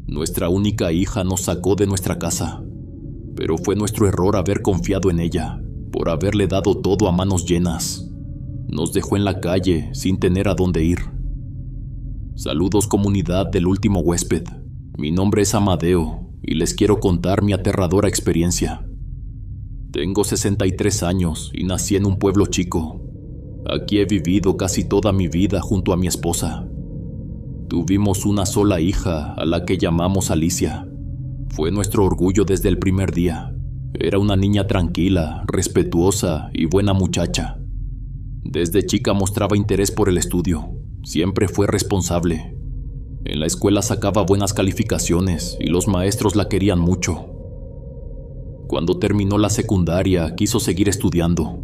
Nuestra única hija nos sacó de nuestra casa, pero fue nuestro error haber confiado en ella, por haberle dado todo a manos llenas. Nos dejó en la calle sin tener a dónde ir. Saludos, comunidad del último huésped. Mi nombre es Amadeo y les quiero contar mi aterradora experiencia. Tengo 63 años y nací en un pueblo chico. Aquí he vivido casi toda mi vida junto a mi esposa. Tuvimos una sola hija a la que llamamos Alicia. Fue nuestro orgullo desde el primer día. Era una niña tranquila, respetuosa y buena muchacha. Desde chica mostraba interés por el estudio. Siempre fue responsable. En la escuela sacaba buenas calificaciones y los maestros la querían mucho. Cuando terminó la secundaria, quiso seguir estudiando.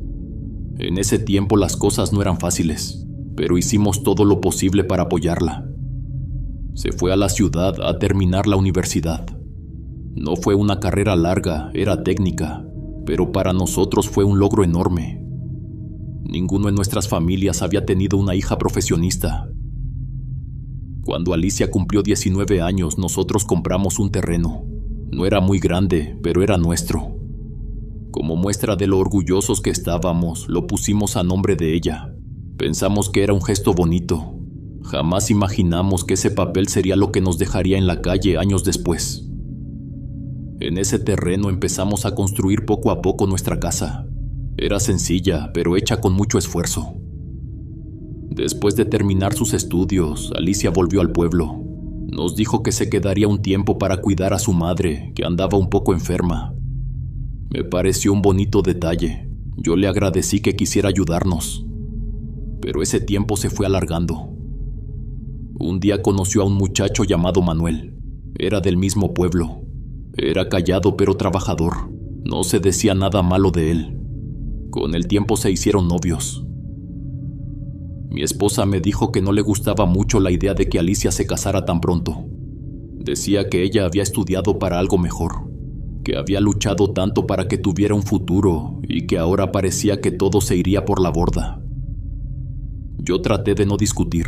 En ese tiempo las cosas no eran fáciles, pero hicimos todo lo posible para apoyarla. Se fue a la ciudad a terminar la universidad. No fue una carrera larga, era técnica, pero para nosotros fue un logro enorme. Ninguno en nuestras familias había tenido una hija profesionista. Cuando Alicia cumplió 19 años, nosotros compramos un terreno. No era muy grande, pero era nuestro. Como muestra de lo orgullosos que estábamos, lo pusimos a nombre de ella. Pensamos que era un gesto bonito. Jamás imaginamos que ese papel sería lo que nos dejaría en la calle años después. En ese terreno empezamos a construir poco a poco nuestra casa. Era sencilla, pero hecha con mucho esfuerzo. Después de terminar sus estudios, Alicia volvió al pueblo. Nos dijo que se quedaría un tiempo para cuidar a su madre, que andaba un poco enferma. Me pareció un bonito detalle. Yo le agradecí que quisiera ayudarnos. Pero ese tiempo se fue alargando. Un día conoció a un muchacho llamado Manuel. Era del mismo pueblo. Era callado pero trabajador. No se decía nada malo de él. Con el tiempo se hicieron novios. Mi esposa me dijo que no le gustaba mucho la idea de que Alicia se casara tan pronto. Decía que ella había estudiado para algo mejor, que había luchado tanto para que tuviera un futuro y que ahora parecía que todo se iría por la borda. Yo traté de no discutir,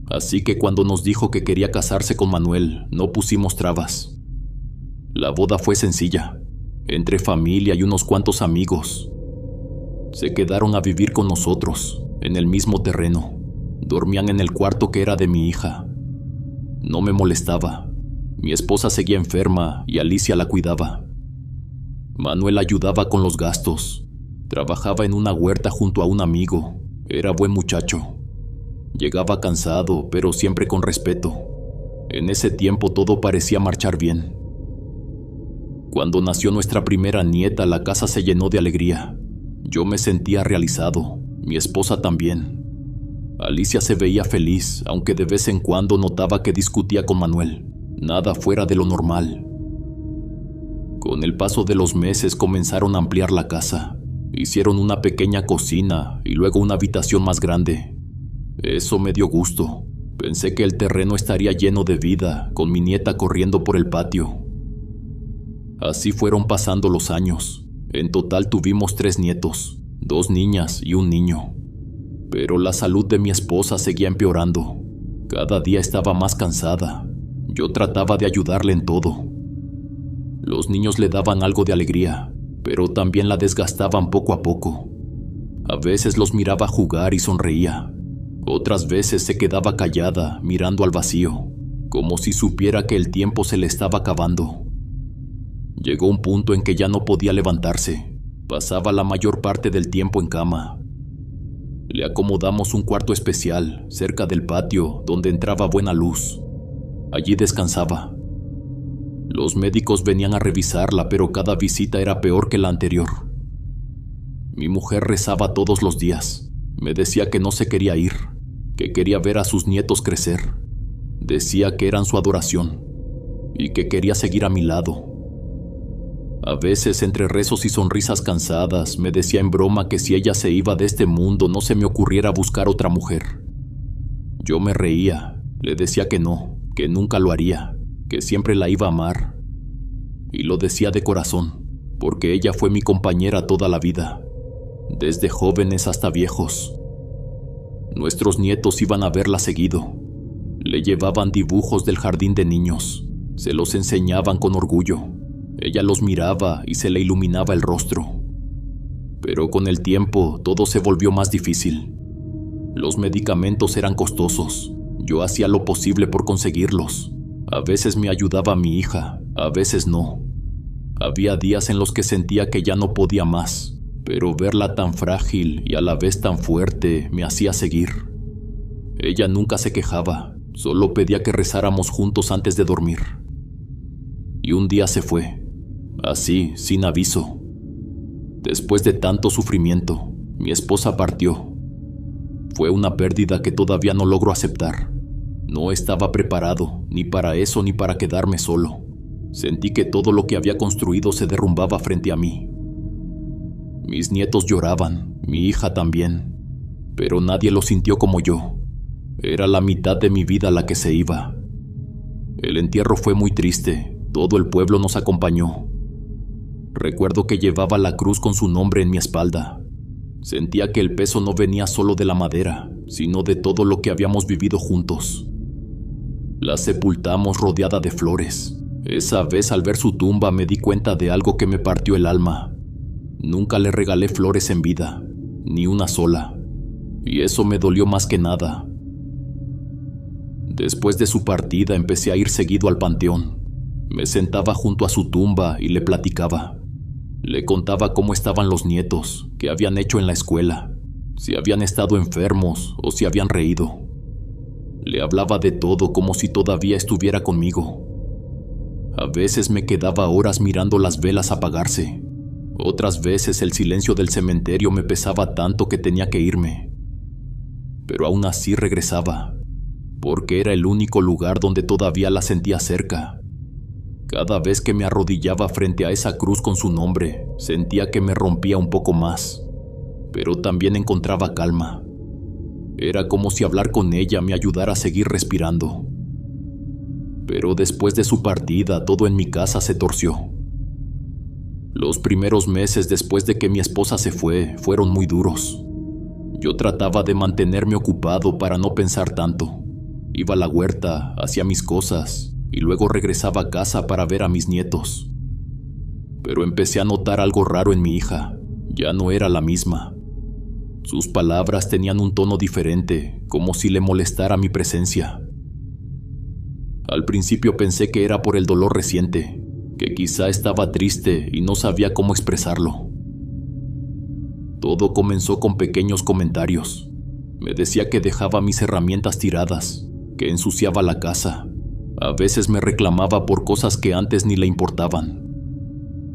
así que cuando nos dijo que quería casarse con Manuel, no pusimos trabas. La boda fue sencilla, entre familia y unos cuantos amigos. Se quedaron a vivir con nosotros, en el mismo terreno. Dormían en el cuarto que era de mi hija. No me molestaba. Mi esposa seguía enferma y Alicia la cuidaba. Manuel ayudaba con los gastos. Trabajaba en una huerta junto a un amigo. Era buen muchacho. Llegaba cansado, pero siempre con respeto. En ese tiempo todo parecía marchar bien. Cuando nació nuestra primera nieta, la casa se llenó de alegría. Yo me sentía realizado, mi esposa también. Alicia se veía feliz, aunque de vez en cuando notaba que discutía con Manuel. Nada fuera de lo normal. Con el paso de los meses comenzaron a ampliar la casa. Hicieron una pequeña cocina y luego una habitación más grande. Eso me dio gusto. Pensé que el terreno estaría lleno de vida, con mi nieta corriendo por el patio. Así fueron pasando los años. En total tuvimos 3 nietos, 2 niñas y un niño. Pero la salud de mi esposa seguía empeorando. Cada día estaba más cansada. Yo trataba de ayudarle en todo. Los niños le daban algo de alegría, pero también la desgastaban poco a poco. A veces los miraba jugar y sonreía. Otras veces se quedaba callada, mirando al vacío, como si supiera que el tiempo se le estaba acabando. Llegó un punto en que ya no podía levantarse. Pasaba la mayor parte del tiempo en cama. Le acomodamos un cuarto especial, cerca del patio, donde entraba buena luz. Allí descansaba. Los médicos venían a revisarla, pero cada visita era peor que la anterior. Mi mujer rezaba todos los días. Me decía que no se quería ir, que quería ver a sus nietos crecer. Decía que eran su adoración y que quería seguir a mi lado. A veces, entre rezos y sonrisas cansadas, me decía en broma que si ella se iba de este mundo no se me ocurriera buscar otra mujer. Yo me reía, le decía que no, que nunca lo haría, que siempre la iba a amar. Y lo decía de corazón, porque ella fue mi compañera toda la vida, desde jóvenes hasta viejos. Nuestros nietos iban a verla seguido. Le llevaban dibujos del jardín de niños. Se los enseñaban con orgullo. Ella los miraba y se le iluminaba el rostro. Pero con el tiempo todo se volvió más difícil. Los medicamentos eran costosos. Yo hacía lo posible por conseguirlos. A veces me ayudaba mi hija, a veces no. Había días en los que sentía que ya no podía más, pero verla tan frágil y a la vez tan fuerte me hacía seguir. Ella nunca se quejaba, solo pedía que rezáramos juntos antes de dormir. Y un día se fue, así, sin aviso. Después de tanto sufrimiento, mi esposa partió. Fue una pérdida que todavía no logro aceptar. No estaba preparado, ni para eso ni para quedarme solo. Sentí que todo lo que había construido se derrumbaba frente a mí. Mis nietos lloraban, mi hija también, pero nadie lo sintió como yo. Era la mitad de mi vida la que se iba. El entierro fue muy triste, todo el pueblo nos acompañó. Recuerdo que llevaba la cruz con su nombre en mi espalda. Sentía que el peso no venía solo de la madera, sino de todo lo que habíamos vivido juntos. La sepultamos rodeada de flores. Esa vez al ver su tumba me di cuenta de algo que me partió el alma. Nunca le regalé flores en vida, ni una sola. Y eso me dolió más que nada. Después de su partida empecé a ir seguido al panteón. Me sentaba junto a su tumba y le platicaba. Le contaba cómo estaban los nietos, qué habían hecho en la escuela, si habían estado enfermos o si habían reído. Le hablaba de todo como si todavía estuviera conmigo. A veces me quedaba horas mirando las velas apagarse. Otras veces el silencio del cementerio me pesaba tanto que tenía que irme. Pero aún así regresaba, porque era el único lugar donde todavía la sentía cerca. Cada vez que me arrodillaba frente a esa cruz con su nombre, sentía que me rompía un poco más, pero también encontraba calma. Era como si hablar con ella me ayudara a seguir respirando. Pero después de su partida, todo en mi casa se torció. Los primeros meses después de que mi esposa se fue, fueron muy duros. Yo trataba de mantenerme ocupado para no pensar tanto. Iba a la huerta, hacía mis cosas, y luego regresaba a casa para ver a mis nietos. Pero empecé a notar algo raro en mi hija. Ya no era la misma. Sus palabras tenían un tono diferente, como si le molestara mi presencia. Al principio pensé que era por el dolor reciente, que quizá estaba triste y no sabía cómo expresarlo. Todo comenzó con pequeños comentarios. Me decía que dejaba mis herramientas tiradas, que ensuciaba la casa. A veces me reclamaba por cosas que antes ni le importaban.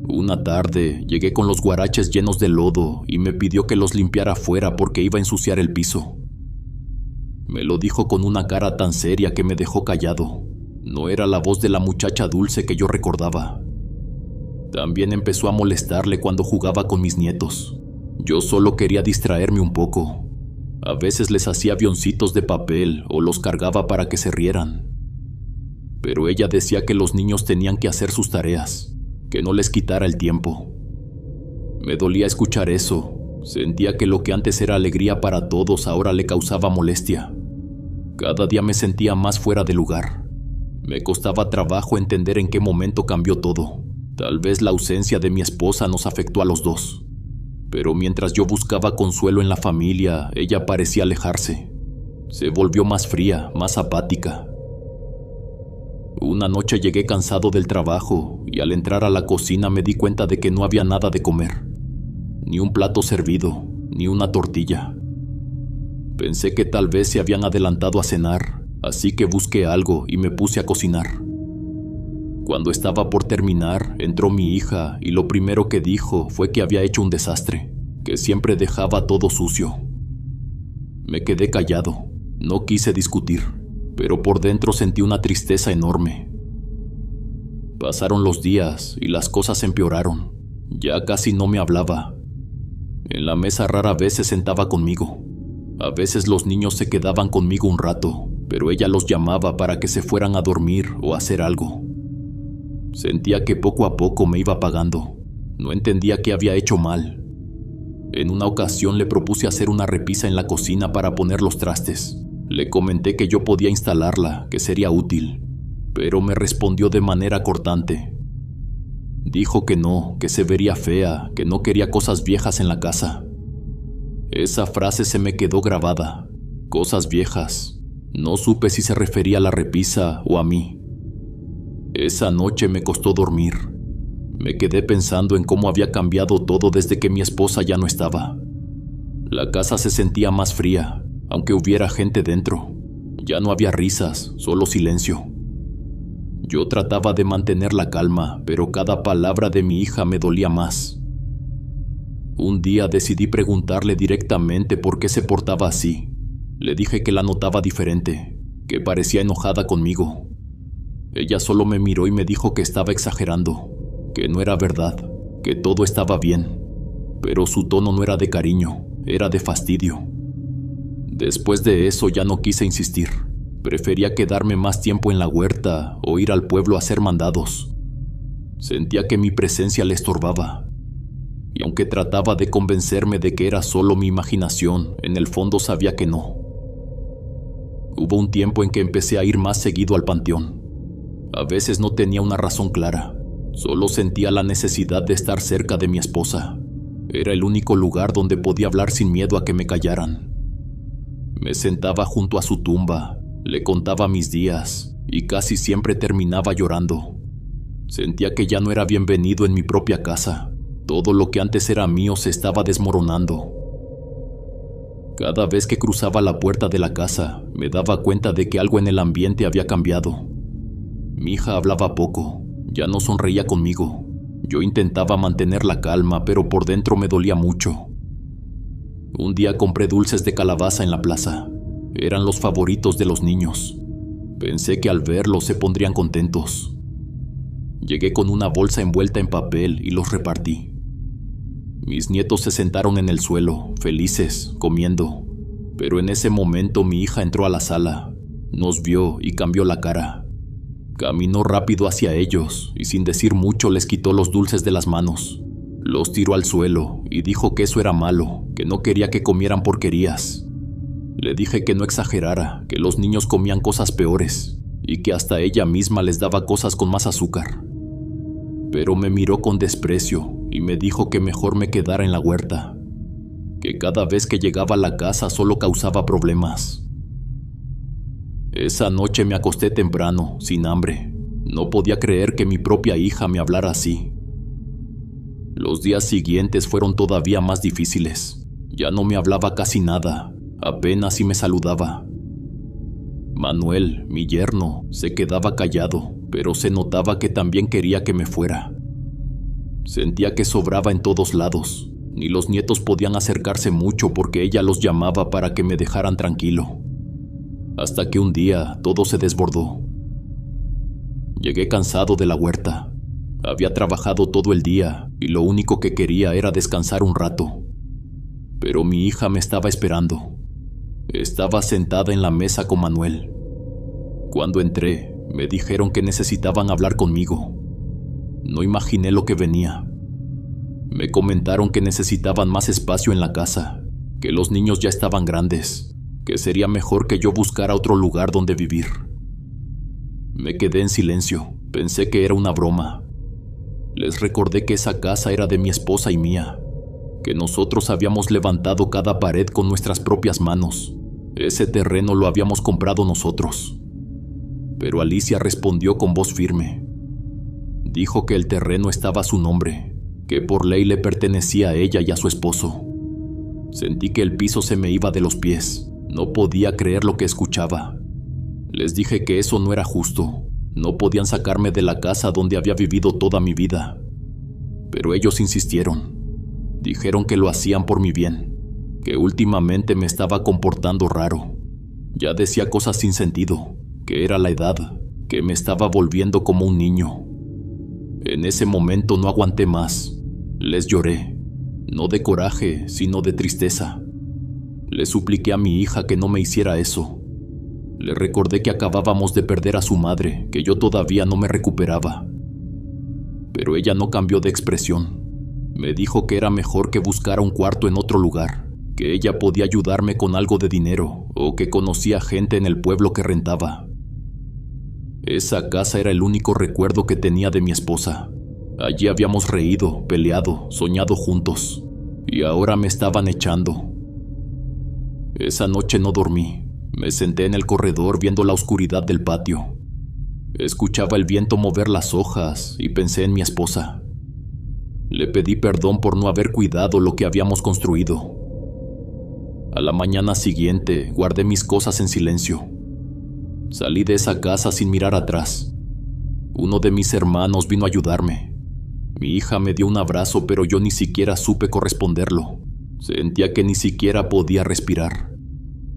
Una tarde llegué con los guaraches llenos de lodo y me pidió que los limpiara afuera porque iba a ensuciar el piso. Me lo dijo con una cara tan seria que me dejó callado. No era la voz de la muchacha dulce que yo recordaba. También empezó a molestarle cuando jugaba con mis nietos. Yo solo quería distraerme un poco. A veces les hacía avioncitos de papel o los cargaba para que se rieran. Pero ella decía que los niños tenían que hacer sus tareas, que no les quitara el tiempo. Me dolía escuchar eso. Sentía que lo que antes era alegría para todos ahora le causaba molestia. Cada día me sentía más fuera de lugar. Me costaba trabajo entender en qué momento cambió todo. Tal vez la ausencia de mi esposa nos afectó a los dos. Pero mientras yo buscaba consuelo en la familia, ella parecía alejarse. Se volvió más fría, más apática. Una noche llegué cansado del trabajo y al entrar a la cocina me di cuenta de que no había nada de comer. Ni un plato servido, ni una tortilla. Pensé que tal vez se habían adelantado a cenar, así que busqué algo y me puse a cocinar. Cuando estaba por terminar, entró mi hija y lo primero que dijo fue que había hecho un desastre, que siempre dejaba todo sucio. Me quedé callado, no quise discutir, pero por dentro sentí una tristeza enorme. Pasaron los días y las cosas empeoraron. Ya casi no me hablaba. En la mesa rara vez se sentaba conmigo. A veces los niños se quedaban conmigo un rato, pero ella los llamaba para que se fueran a dormir o a hacer algo. Sentía que poco a poco me iba apagando. No entendía qué había hecho mal. En una ocasión le propuse hacer una repisa en la cocina para poner los trastes. Le comenté que yo podía instalarla, que sería útil. pero me respondió de manera cortante. Dijo que no, que se vería fea, que no quería cosas viejas en la casa. Esa frase se me quedó grabada. Cosas viejas. No supe si se refería a la repisa o a mí. Esa noche me costó dormir. Me quedé pensando en cómo había cambiado todo desde que mi esposa ya no estaba. La casa se sentía más fría, aunque hubiera gente dentro. Ya no había risas, solo silencio. Yo trataba de mantener la calma, pero cada palabra de mi hija me dolía más. Un día decidí preguntarle directamente por qué se portaba así. Le dije que la notaba diferente, que parecía enojada conmigo. Ella solo me miró y me dijo que estaba exagerando, que no era verdad, que todo estaba bien, pero su tono no era de cariño, era de fastidio. Después de eso ya no quise insistir. Prefería quedarme más tiempo en la huerta o ir al pueblo a hacer mandados. Sentía que mi presencia le estorbaba. Y aunque trataba de convencerme de que era solo mi imaginación, en el fondo sabía que no. Hubo un tiempo en que empecé a ir más seguido al panteón. A veces no tenía una razón clara, solo sentía la necesidad de estar cerca de mi esposa. Era el único lugar donde podía hablar sin miedo a que me callaran. Me sentaba junto a su tumba, le contaba mis días y casi siempre terminaba llorando. Sentía que ya no era bienvenido en mi propia casa. Todo lo que antes era mío se estaba desmoronando. Cada vez que cruzaba la puerta de la casa, me daba cuenta de que algo en el ambiente había cambiado. Mi hija hablaba poco, ya no sonreía conmigo. Yo intentaba mantener la calma, pero por dentro me dolía mucho. Un día compré dulces de calabaza en la plaza. Eran los favoritos de los niños. Pensé que al verlos se pondrían contentos. Llegué con una bolsa envuelta en papel y los repartí. Mis nietos se sentaron en el suelo, felices, comiendo. Pero en ese momento mi hija entró a la sala, nos vio y cambió la cara. Caminó rápido hacia ellos y sin decir mucho les quitó los dulces de las manos. Los tiró al suelo y dijo que eso era malo, que no quería que comieran porquerías. Le dije que no exagerara, que los niños comían cosas peores y que hasta ella misma les daba cosas con más azúcar. Pero me miró con desprecio y me dijo que mejor me quedara en la huerta, que cada vez que llegaba a la casa solo causaba problemas. Esa noche me acosté temprano, sin hambre. No podía creer que mi propia hija me hablara así. Los días siguientes fueron todavía más difíciles. Ya no me hablaba casi nada, apenas si me saludaba. Manuel, mi yerno, se quedaba callado, pero se notaba que también quería que me fuera. Sentía que sobraba en todos lados. Ni los nietos podían acercarse mucho porque ella los llamaba para que me dejaran tranquilo. Hasta que un día todo se desbordó. Llegué cansado de la huerta. Había trabajado todo el día y lo único que quería era descansar un rato. Pero mi hija me estaba esperando. Estaba sentada en la mesa con Manuel. Cuando entré, me dijeron que necesitaban hablar conmigo. No imaginé lo que venía. Me comentaron que necesitaban más espacio en la casa, que los niños ya estaban grandes, que sería mejor que yo buscara otro lugar donde vivir. Me quedé en silencio, pensé que era una broma. Les recordé que esa casa era de mi esposa y mía, que nosotros habíamos levantado cada pared con nuestras propias manos. Ese terreno lo habíamos comprado nosotros. Pero Alicia respondió con voz firme. Dijo que el terreno estaba a su nombre, que por ley le pertenecía a ella y a su esposo. Sentí que el piso se me iba de los pies. No podía creer lo que escuchaba. Les dije que eso no era justo. No podían sacarme de la casa donde había vivido toda mi vida. Pero ellos insistieron. Dijeron que lo hacían por mi bien, que últimamente me estaba comportando raro. Ya decía cosas sin sentido, que era la edad, que me estaba volviendo como un niño. En ese momento no aguanté más. Les lloré, no de coraje, sino de tristeza. Le supliqué a mi hija que no me hiciera eso. Le recordé que acabábamos de perder a su madre, que yo todavía no me recuperaba. Pero ella no cambió de expresión. Me dijo que era mejor que buscara un cuarto en otro lugar, que ella podía ayudarme con algo de dinero o que conocía gente en el pueblo que rentaba. Esa casa era el único recuerdo que tenía de mi esposa. Allí habíamos reído, peleado, soñado juntos. Y ahora me estaban echando. Esa noche no dormí. Me senté en el corredor viendo la oscuridad del patio. Escuchaba el viento mover las hojas y pensé en mi esposa. Le pedí perdón por no haber cuidado lo que habíamos construido. A la mañana siguiente guardé mis cosas en silencio. Salí de esa casa sin mirar atrás. Uno de mis hermanos vino a ayudarme. Mi hija me dio un abrazo, pero yo ni siquiera supe corresponderlo. Sentía que ni siquiera podía respirar.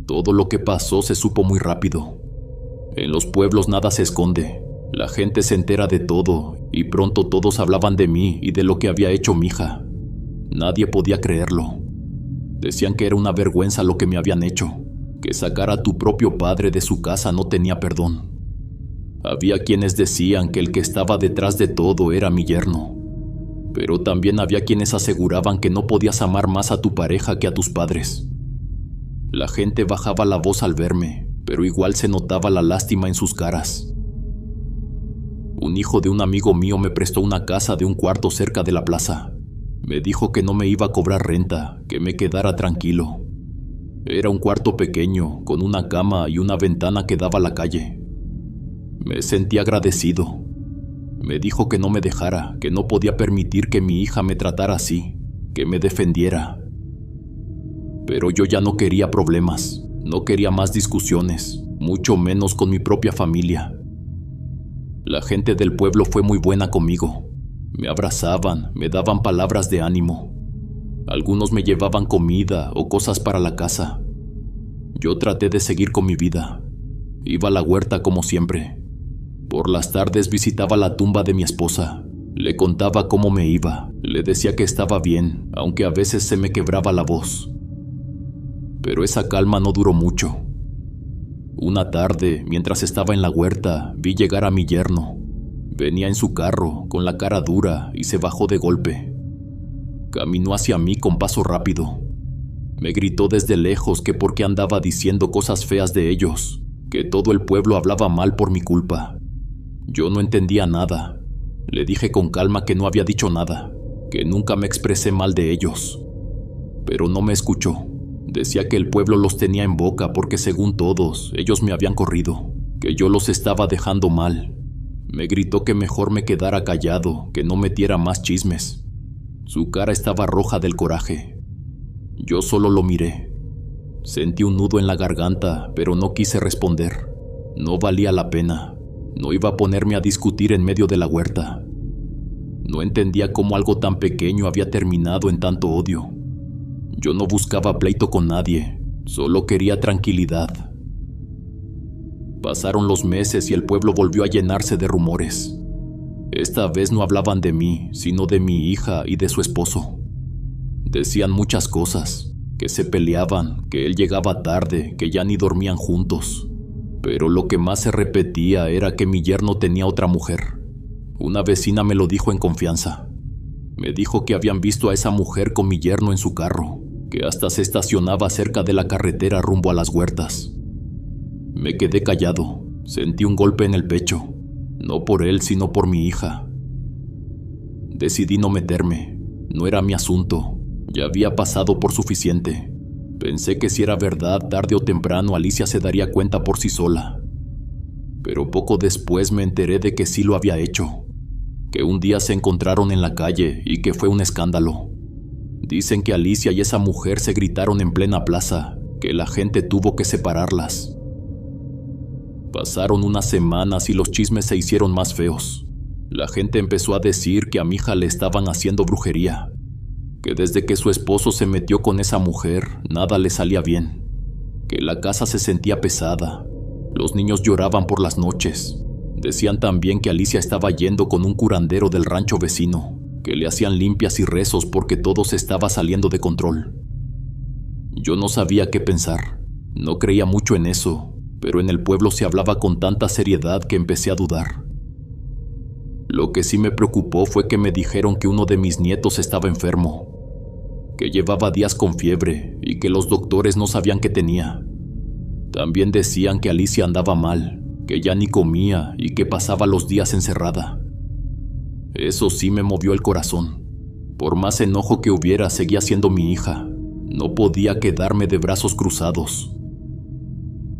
Todo lo que pasó se supo muy rápido. En los pueblos nada se esconde. La gente se entera de todo y pronto todos hablaban de mí y de lo que había hecho mi hija. Nadie podía creerlo. Decían que era una vergüenza lo que me habían hecho, que sacar a tu propio padre de su casa no tenía perdón. Había quienes decían que el que estaba detrás de todo era mi yerno, pero también había quienes aseguraban que no podías amar más a tu pareja que a tus padres. La gente bajaba la voz al verme, pero igual se notaba la lástima en sus caras. Un hijo de un amigo mío me prestó una casa de un cuarto cerca de la plaza. Me dijo que no me iba a cobrar renta, que me quedara tranquilo. Era un cuarto pequeño, con una cama y una ventana que daba a la calle. Me sentí agradecido. Me dijo que no me dejara, que no podía permitir que mi hija me tratara así, que me defendiera. Pero yo ya no quería problemas, no quería más discusiones, mucho menos con mi propia familia. La gente del pueblo fue muy buena conmigo. Me abrazaban, me daban palabras de ánimo. Algunos me llevaban comida o cosas para la casa. Yo traté de seguir con mi vida. Iba a la huerta como siempre. Por las tardes visitaba la tumba de mi esposa. Le contaba cómo me iba. Le decía que estaba bien, aunque a veces se me quebraba la voz. Pero esa calma no duró mucho. Una tarde, mientras estaba en la huerta, vi llegar a mi yerno. Venía en su carro, con la cara dura, y se bajó de golpe. Caminó hacia mí con paso rápido. Me gritó desde lejos que por qué andaba diciendo cosas feas de ellos, que todo el pueblo hablaba mal por mi culpa. Yo no entendía nada. Le dije con calma que no había dicho nada, que nunca me expresé mal de ellos. Pero no me escuchó. Decía que el pueblo los tenía en boca porque según todos, ellos me habían corrido, que yo los estaba dejando mal. Me gritó que mejor me quedara callado, que no metiera más chismes. Su cara estaba roja del coraje. Yo solo lo miré. Sentí un nudo en la garganta, pero no quise responder. No valía la pena. No iba a ponerme a discutir en medio de la huerta. No entendía cómo algo tan pequeño había terminado en tanto odio. Yo no buscaba pleito con nadie, solo quería tranquilidad. Pasaron los meses y el pueblo volvió a llenarse de rumores. Esta vez no hablaban de mí, sino de mi hija y de su esposo. Decían muchas cosas, que se peleaban, que él llegaba tarde, que ya ni dormían juntos. Pero lo que más se repetía era que mi yerno tenía otra mujer. Una vecina me lo dijo en confianza. Me dijo que habían visto a esa mujer con mi yerno en su carro, que hasta se estacionaba cerca de la carretera rumbo a las huertas. Me quedé callado, sentí un golpe en el pecho, no por él sino por mi hija. Decidí no meterme, no era mi asunto, ya había pasado por suficiente. Pensé que si era verdad, tarde o temprano Alicia se daría cuenta por sí sola. Pero poco después me enteré de que sí lo había hecho, que un día se encontraron en la calle y que fue un escándalo. Dicen que Alicia y esa mujer se gritaron en plena plaza, que la gente tuvo que separarlas. Pasaron unas semanas y los chismes se hicieron más feos. La gente empezó a decir que a mi hija le estaban haciendo brujería, que desde que su esposo se metió con esa mujer, nada le salía bien, que la casa se sentía pesada, los niños lloraban por las noches. Decían también que Alicia estaba yendo con un curandero del rancho vecino, que le hacían limpias y rezos porque todo se estaba saliendo de control. Yo no sabía qué pensar, no creía mucho en eso, pero en el pueblo se hablaba con tanta seriedad que empecé a dudar. Lo que sí me preocupó fue que me dijeron que uno de mis nietos estaba enfermo, que llevaba días con fiebre y que los doctores no sabían qué tenía. También decían que Alicia andaba mal, que ya ni comía y que pasaba los días encerrada. Eso sí me movió el corazón. Por más enojo que hubiera, seguía siendo mi hija. No podía quedarme de brazos cruzados.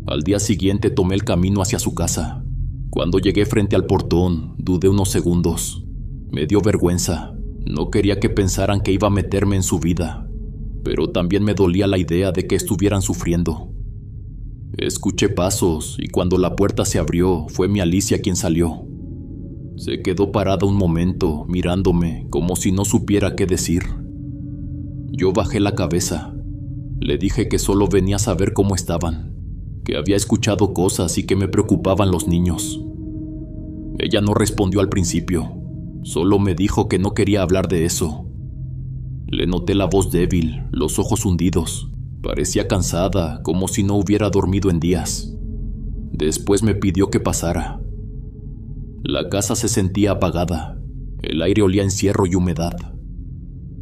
Al día siguiente tomé el camino hacia su casa. Cuando llegué frente al portón, dudé unos segundos. Me dio vergüenza. No quería que pensaran que iba a meterme en su vida, pero también me dolía la idea de que estuvieran sufriendo. Escuché pasos y cuando la puerta se abrió, fue mi Alicia quien salió. Se quedó parada un momento, mirándome como si no supiera qué decir. Yo bajé la cabeza. Le dije que solo venía a saber cómo estaban, que había escuchado cosas y que me preocupaban los niños. Ella no respondió al principio, solo me dijo que no quería hablar de eso. Le noté la voz débil, los ojos hundidos. Parecía cansada, como si no hubiera dormido en días. Después me pidió que pasara. La casa se sentía apagada. El aire olía a encierro y humedad.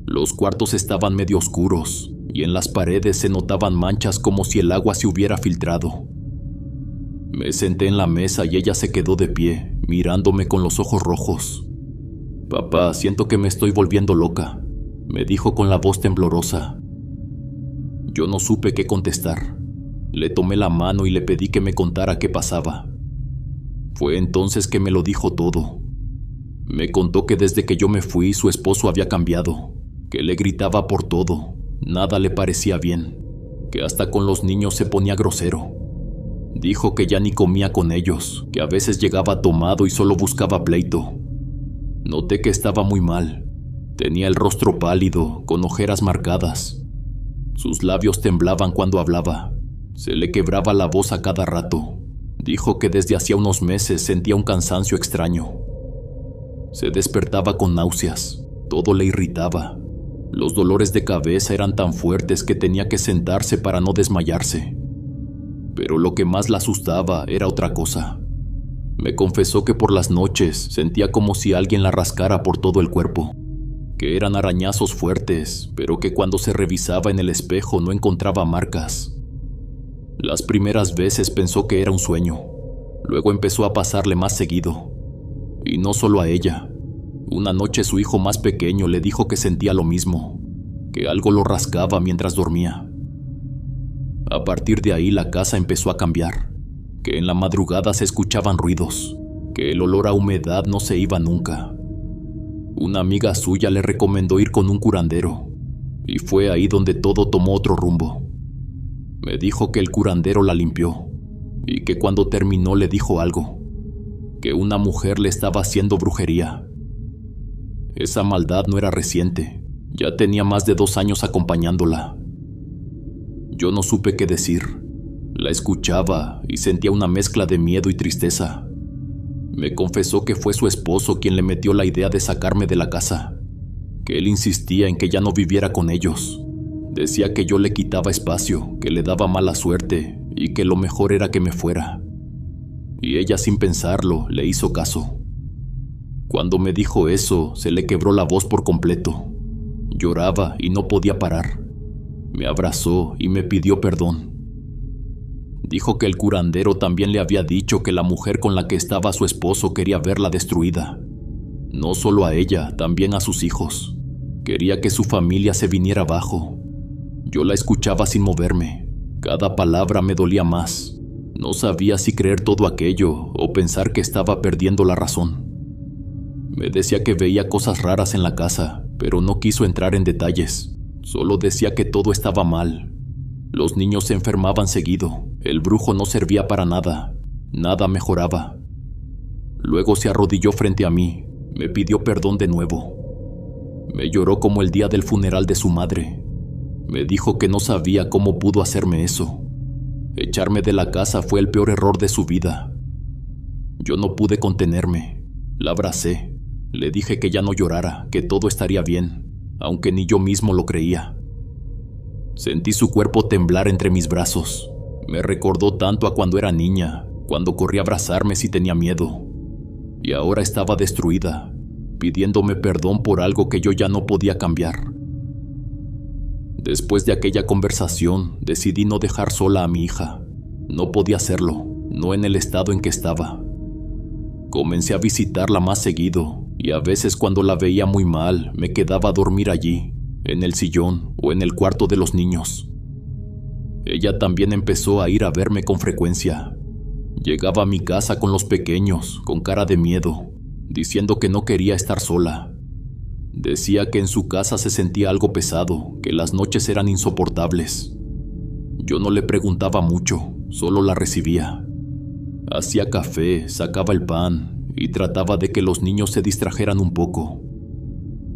Los cuartos estaban medio oscuros y en las paredes se notaban manchas como si el agua se hubiera filtrado. Me senté en la mesa y ella se quedó de pie, mirándome con los ojos rojos. «Papá, siento que me estoy volviendo loca», me dijo con la voz temblorosa. Yo no supe qué contestar. Le tomé la mano y le pedí que me contara qué pasaba. Fue entonces que me lo dijo todo. Me contó que desde que yo me fui su esposo había cambiado, que le gritaba por todo, nada le parecía bien, que hasta con los niños se ponía grosero. Dijo que ya ni comía con ellos, que a veces llegaba tomado y solo buscaba pleito. Noté que estaba muy mal. Tenía el rostro pálido, con ojeras marcadas. Sus labios temblaban cuando hablaba. Se le quebraba la voz a cada rato. Dijo que desde hacía unos meses sentía un cansancio extraño. Se despertaba con náuseas. Todo le irritaba. Los dolores de cabeza eran tan fuertes que tenía que sentarse para no desmayarse. Pero lo que más la asustaba era otra cosa. Me confesó que por las noches sentía como si alguien la rascara por todo el cuerpo, que eran arañazos fuertes, pero que cuando se revisaba en el espejo no encontraba marcas. Las primeras veces pensó que era un sueño, luego empezó a pasarle más seguido. Y no solo a ella. Una noche su hijo más pequeño le dijo que sentía lo mismo, que algo lo rascaba mientras dormía. A partir de ahí la casa empezó a cambiar, que en la madrugada se escuchaban ruidos, que el olor a humedad no se iba nunca. Una amiga suya le recomendó ir con un curandero, y fue ahí donde todo tomó otro rumbo. Me dijo que el curandero la limpió, y que cuando terminó le dijo algo, que una mujer le estaba haciendo brujería. Esa maldad no era reciente, ya tenía más de 2 años acompañándola. Yo no supe qué decir. La escuchaba y sentía una mezcla de miedo y tristeza. Me confesó que fue su esposo quien le metió la idea de sacarme de la casa, que él insistía en que ya no viviera con ellos. Decía que yo le quitaba espacio, que le daba mala suerte y que lo mejor era que me fuera. Y ella, sin pensarlo, le hizo caso. Cuando me dijo eso, se le quebró la voz por completo. Lloraba y no podía parar. Me abrazó y me pidió perdón. Dijo que el curandero también le había dicho que la mujer con la que estaba su esposo quería verla destruida. No solo a ella, también a sus hijos. Quería que su familia se viniera abajo. Yo la escuchaba sin moverme. Cada palabra me dolía más. No sabía si creer todo aquello o pensar que estaba perdiendo la razón. Me decía que veía cosas raras en la casa, pero no quiso entrar en detalles. Solo decía que todo estaba mal. Los niños se enfermaban seguido. El brujo no servía para nada. Nada mejoraba. Luego se arrodilló frente a mí. Me pidió perdón de nuevo. Me lloró como el día del funeral de su madre. Me dijo que no sabía cómo pudo hacerme eso. Echarme de la casa fue el peor error de su vida. Yo no pude contenerme. La abracé. Le dije que ya no llorara, que todo estaría bien, aunque ni yo mismo lo creía. Sentí su cuerpo temblar entre mis brazos. Me recordó tanto a cuando era niña, cuando corría a abrazarme si tenía miedo. Y ahora estaba destruida, pidiéndome perdón por algo que yo ya no podía cambiar. Después de aquella conversación, decidí no dejar sola a mi hija. No podía hacerlo. no en el estado en que estaba. Comencé a visitarla más seguido y a veces cuando la veía muy mal me quedaba a dormir allí, en el sillón o en el cuarto de los niños. Ella también empezó a ir a verme con frecuencia. Llegaba a mi casa con los pequeños, con cara de miedo, diciendo que no quería estar sola. Decía que en su casa se sentía algo pesado, que las noches eran insoportables. Yo no le preguntaba mucho, solo la recibía. Hacía café, sacaba el pan y trataba de que los niños se distrajeran un poco.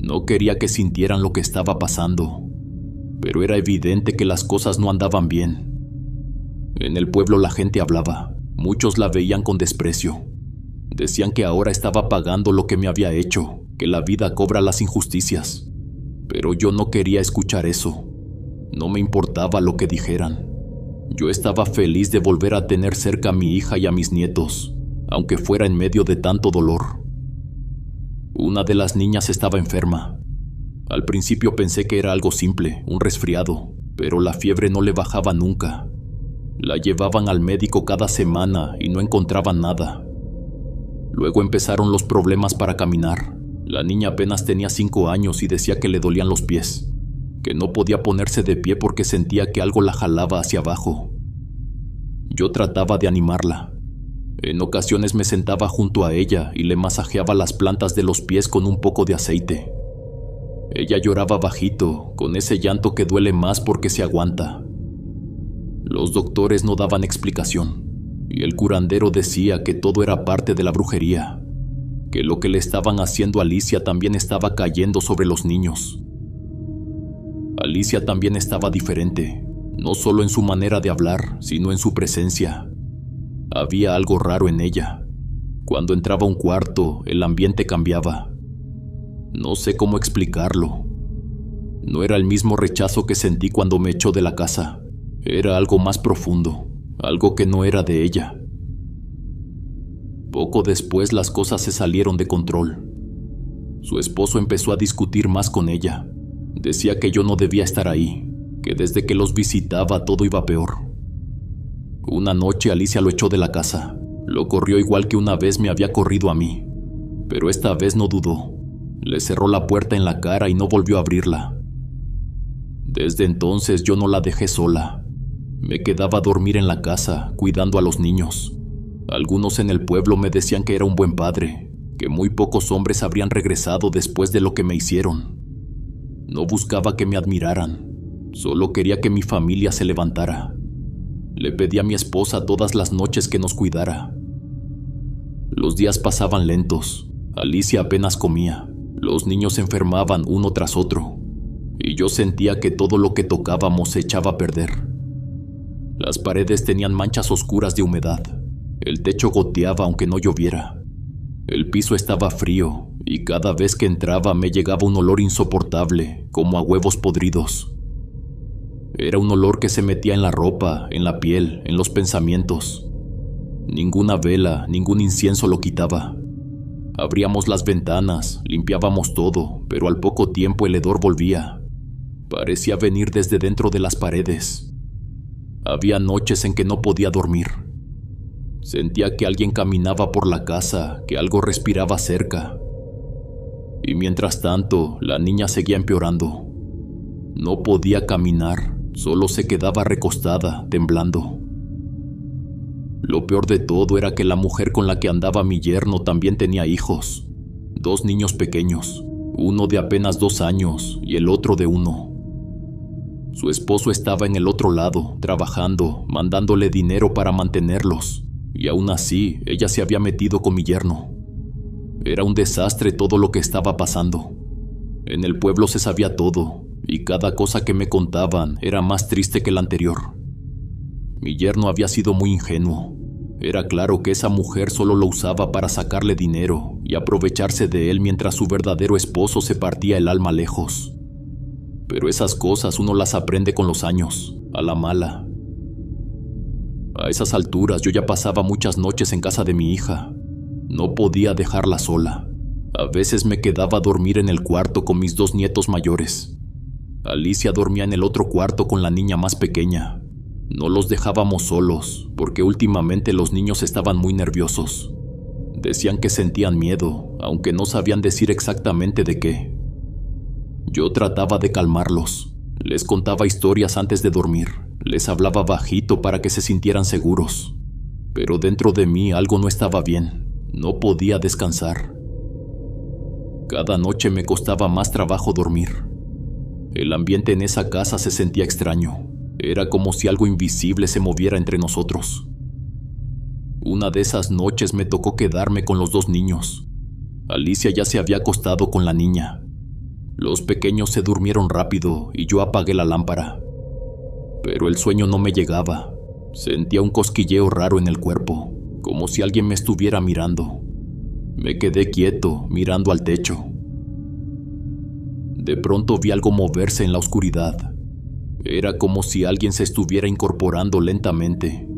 No quería que sintieran lo que estaba pasando, pero era evidente que las cosas no andaban bien. En el pueblo la gente hablaba, muchos la veían con desprecio. Decían que ahora estaba pagando lo que me había hecho, que la vida cobra las injusticias. Pero yo no quería escuchar eso. No me importaba lo que dijeran. Yo estaba feliz de volver a tener cerca a mi hija y a mis nietos, aunque fuera en medio de tanto dolor. Una de las niñas estaba enferma. Al principio pensé que era algo simple, un resfriado, pero la fiebre no le bajaba nunca. La llevaban al médico cada semana y no encontraban nada. Luego empezaron los problemas para caminar. La niña apenas tenía 5 años y decía que le dolían los pies, que no podía ponerse de pie porque sentía que algo la jalaba hacia abajo. Yo trataba de animarla. En ocasiones me sentaba junto a ella y le masajeaba las plantas de los pies con un poco de aceite. Ella lloraba bajito, con ese llanto que duele más porque se aguanta. Los doctores no daban explicación, y el curandero decía que todo era parte de la brujería, que lo que le estaban haciendo a Alicia también estaba cayendo sobre los niños. Alicia también estaba diferente, no solo en su manera de hablar, sino en su presencia. Había algo raro en ella. Cuando entraba a un cuarto, el ambiente cambiaba. No sé cómo explicarlo. No era el mismo rechazo que sentí cuando me echó de la casa. Era algo más profundo, algo que no era de ella. Poco después las cosas se salieron de control. Su esposo empezó a discutir más con ella. Decía que yo no debía estar ahí, que desde que los visitaba todo iba peor. Una noche Alicia lo echó de la casa. Lo corrió igual que una vez me había corrido a mí, pero esta vez no dudó. Le cerró la puerta en la cara y no volvió a abrirla. Desde entonces yo no la dejé sola. Me quedaba a dormir en la casa, cuidando a los niños. Algunos en el pueblo me decían que era un buen padre, que muy pocos hombres habrían regresado después de lo que me hicieron. No buscaba que me admiraran, solo quería que mi familia se levantara. Le pedí a mi esposa todas las noches que nos cuidara. Los días pasaban lentos, Alicia apenas comía, los niños se enfermaban uno tras otro, y yo sentía que todo lo que tocábamos se echaba a perder. Las paredes tenían manchas oscuras de humedad, el techo goteaba aunque no lloviera. El piso estaba frío y cada vez que entraba me llegaba un olor insoportable, como a huevos podridos. Era un olor que se metía en la ropa, en la piel, en los pensamientos. Ninguna vela, ningún incienso lo quitaba. Abríamos las ventanas, limpiábamos todo, pero al poco tiempo el hedor volvía. Parecía venir desde dentro de las paredes. Había noches en que no podía dormir. Sentía que alguien caminaba por la casa, que algo respiraba cerca. Y mientras tanto, la niña seguía empeorando. No podía caminar, solo se quedaba recostada, temblando. Lo peor de todo era que la mujer con la que andaba mi yerno también tenía hijos, 2 niños pequeños, uno de apenas 2 años y el otro de 1. Su esposo estaba en el otro lado, trabajando, mandándole dinero para mantenerlos, y aún así ella se había metido con mi yerno. Era un desastre todo lo que estaba pasando. En el pueblo se sabía todo, y cada cosa que me contaban era más triste que la anterior. Mi yerno había sido muy ingenuo. Era claro que esa mujer solo lo usaba para sacarle dinero y aprovecharse de él mientras su verdadero esposo se partía el alma lejos. Pero esas cosas uno las aprende con los años, a la mala. A esas alturas yo ya pasaba muchas noches en casa de mi hija. No podía dejarla sola. A veces me quedaba a dormir en el cuarto con mis 2 nietos mayores. Alicia dormía en el otro cuarto con la niña más pequeña. No los dejábamos solos, porque últimamente los niños estaban muy nerviosos. Decían que sentían miedo, aunque no sabían decir exactamente de qué. Yo trataba de calmarlos. Les contaba historias antes de dormir. Les hablaba bajito para que se sintieran seguros. Pero dentro de mí algo no estaba bien. No podía descansar. Cada noche me costaba más trabajo dormir. El ambiente en esa casa se sentía extraño. Era como si algo invisible se moviera entre nosotros. Una de esas noches me tocó quedarme con los 2 niños. Alicia ya se había acostado con la niña. Los pequeños se durmieron rápido y yo apagué la lámpara. Pero el sueño no me llegaba. Sentía un cosquilleo raro en el cuerpo, como si alguien me estuviera mirando. Me quedé quieto, mirando al techo. De pronto vi algo moverse en la oscuridad. Era como si alguien se estuviera incorporando lentamente.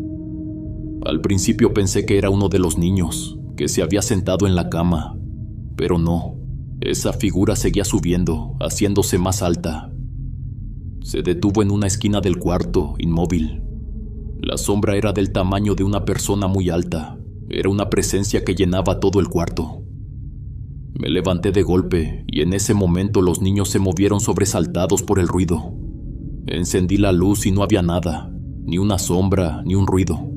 Al principio pensé que era uno de los niños, que se había sentado en la cama, pero no. Esa figura seguía subiendo, haciéndose más alta. Se detuvo en una esquina del cuarto, inmóvil. La sombra era del tamaño de una persona muy alta. Era una presencia que llenaba todo el cuarto. Me levanté de golpe y en ese momento los niños se movieron sobresaltados por el ruido. Encendí la luz y no había nada, ni una sombra, ni un ruido.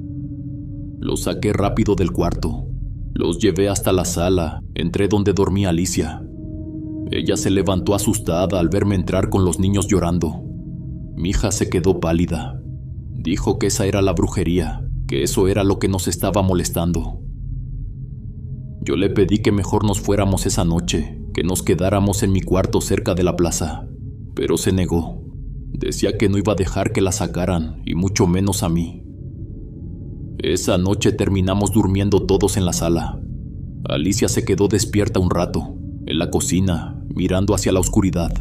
Los saqué rápido del cuarto. Los llevé hasta la sala, entré donde dormía Alicia. Ella se levantó asustada al verme entrar con los niños llorando. Mi hija se quedó pálida. Dijo que esa era la brujería, que eso era lo que nos estaba molestando. Yo le pedí que mejor nos fuéramos esa noche, que nos quedáramos en mi cuarto cerca de la plaza, pero se negó. Decía que no iba a dejar que la sacaran, y mucho menos a mí. Esa noche terminamos durmiendo todos en la sala. Alicia se quedó despierta un rato, en la cocina, mirando hacia la oscuridad.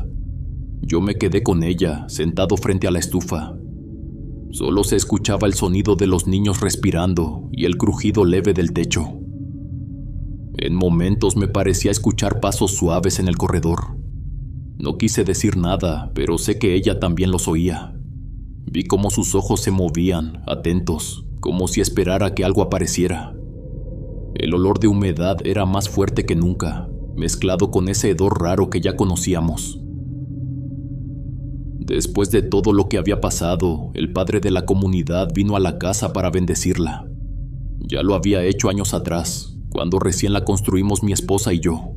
Yo me quedé con ella, sentado frente a la estufa. Solo se escuchaba el sonido de los niños respirando y el crujido leve del techo. En momentos me parecía escuchar pasos suaves en el corredor. No quise decir nada, pero sé que ella también los oía. Vi cómo sus ojos se movían, atentos, como si esperara que algo apareciera. El olor de humedad era más fuerte que nunca, mezclado con ese hedor raro que ya conocíamos. Después de todo lo que había pasado, el padre de la comunidad vino a la casa para bendecirla. Ya lo había hecho años atrás, cuando recién la construimos mi esposa y yo.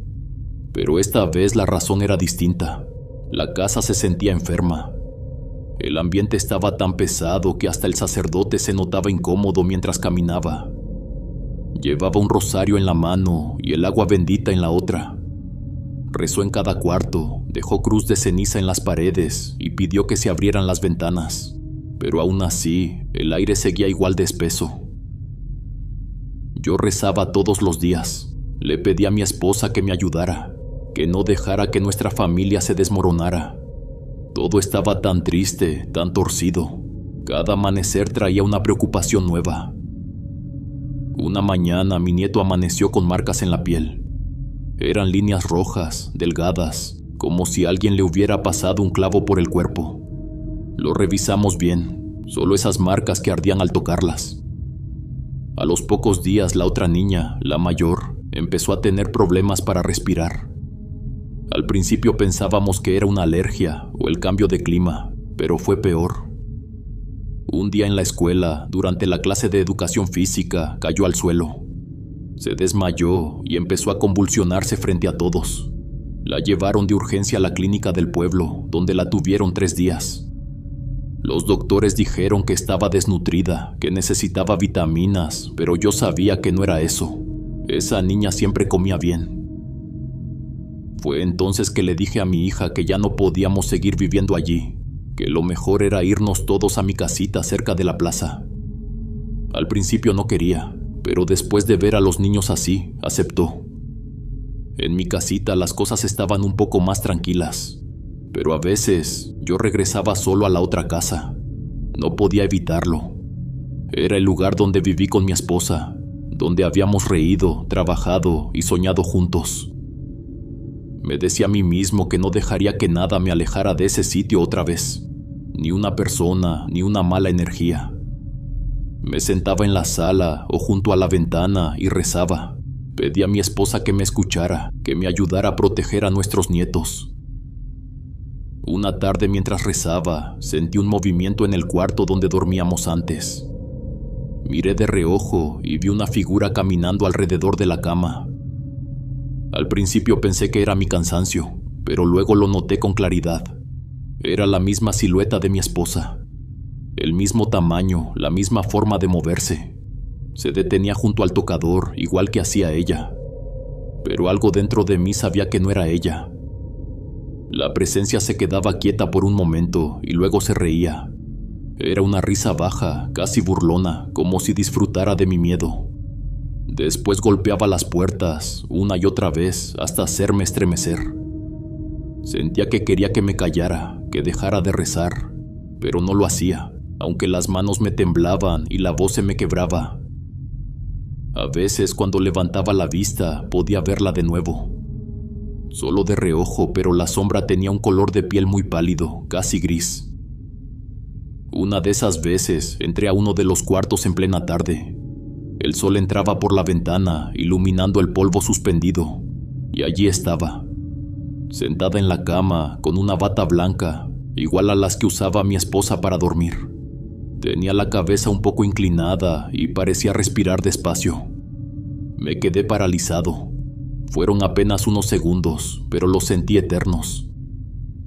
Pero esta vez la razón era distinta. La casa se sentía enferma. El ambiente estaba tan pesado que hasta el sacerdote se notaba incómodo mientras caminaba. Llevaba un rosario en la mano y el agua bendita en la otra. Rezó en cada cuarto, dejó cruz de ceniza en las paredes y pidió que se abrieran las ventanas. Pero aún así, el aire seguía igual de espeso. Yo rezaba todos los días. Le pedí a mi esposa que me ayudara, que no dejara que nuestra familia se desmoronara. Todo estaba tan triste, tan torcido. Cada amanecer traía una preocupación nueva. Una mañana mi nieto amaneció con marcas en la piel. Eran líneas rojas, delgadas, como si alguien le hubiera pasado un clavo por el cuerpo. Lo revisamos bien, solo esas marcas que ardían al tocarlas. A los pocos días la otra niña, la mayor, empezó a tener problemas para respirar. Al principio pensábamos que era una alergia o el cambio de clima, pero fue peor. Un día en la escuela, durante la clase de educación física, cayó al suelo. Se desmayó y empezó a convulsionarse frente a todos. La llevaron de urgencia a la clínica del pueblo, donde la tuvieron 3 días. Los doctores dijeron que estaba desnutrida, que necesitaba vitaminas, pero yo sabía que no era eso. Esa niña siempre comía bien. Fue entonces que le dije a mi hija que ya no podíamos seguir viviendo allí, que lo mejor era irnos todos a mi casita cerca de la plaza. Al principio no quería, pero después de ver a los niños así, aceptó. En mi casita las cosas estaban un poco más tranquilas, pero a veces yo regresaba solo a la otra casa. No podía evitarlo. Era el lugar donde viví con mi esposa, donde habíamos reído, trabajado y soñado juntos. Me decía a mí mismo que no dejaría que nada me alejara de ese sitio otra vez. ni una persona, ni una mala energía. Me sentaba en la sala o junto a la ventana y rezaba. Pedí a mi esposa que me escuchara, que me ayudara a proteger a nuestros nietos. Una tarde mientras rezaba, sentí un movimiento en el cuarto donde dormíamos antes. Miré de reojo y vi una figura caminando alrededor de la cama. Al principio pensé que era mi cansancio, pero luego lo noté con claridad. Era la misma silueta de mi esposa. El mismo tamaño, la misma forma de moverse. Se detenía junto al tocador, igual que hacía ella. Pero algo dentro de mí sabía que no era ella. La presencia se quedaba quieta por un momento y luego se reía. Era una risa baja, casi burlona, como si disfrutara de mi miedo. Después golpeaba las puertas, una y otra vez, hasta hacerme estremecer. Sentía que quería que me callara, que dejara de rezar, pero no lo hacía, aunque las manos me temblaban y la voz se me quebraba. A veces, cuando levantaba la vista, podía verla de nuevo. Solo de reojo, pero la sombra tenía un color de piel muy pálido, casi gris. Una de esas veces entré a uno de los cuartos en plena tarde. El sol entraba por la ventana, iluminando el polvo suspendido, y allí estaba, sentada en la cama, con una bata blanca, igual a las que usaba mi esposa para dormir. Tenía la cabeza un poco inclinada y parecía respirar despacio. Me quedé paralizado. Fueron apenas unos segundos, pero los sentí eternos.